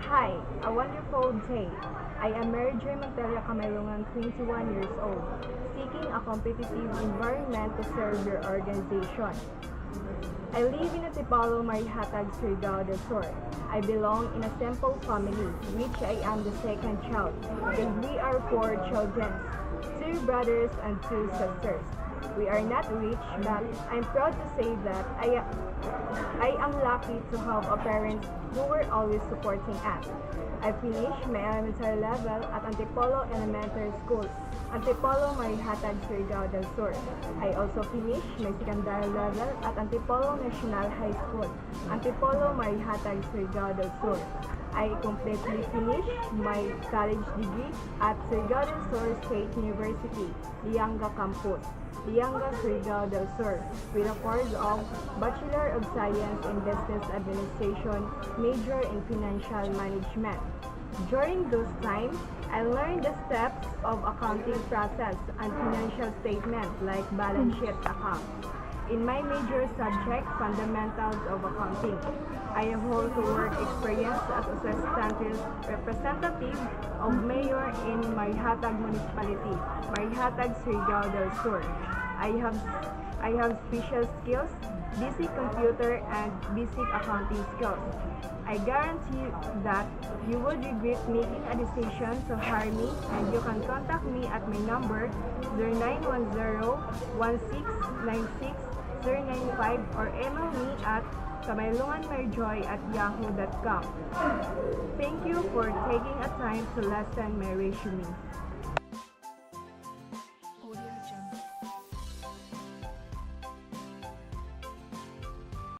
Hi, a wonderful day. I am Mary Joy Montella Camarungan, 21 years old, seeking a competitive environment to serve your organization. I live in Antipolo, Marihatag, Surigao del Sur. I belong in a simple family, which I am the second child, and we are four children, two brothers and two sisters. We are not rich, but I'm proud to say that I am lucky to have a parents who were always supporting us. I finished my elementary level at Antipolo Elementary School, Antipolo, Marihatag, Surigao del Sur. I also finished my secondary level at Antipolo National High School, Antipolo, Marihatag, Surigao del Sur. I completely finished my college degree at Surigao del Sur State University, Lianga Campus, Lianga, Surigao del Sur, with a course of Bachelor of Science in Business Administration, major in Financial Management. During those times, I learned the steps of accounting process and financial statement like balance sheet account. In my major subject, Fundamentals of Accounting, I have also work experience as a substantive representative of mayor in Marihatag Municipality, Marihatag, Surigao del Sur. I have special skills, basic computer and basic accounting skills. I guarantee that you would regret making a decision to hire me, and you can contact me at my number 0910-1696-095 or email me at kamailunganmaryjoy@yahoo.com. Thank you for taking a time to listen my resume.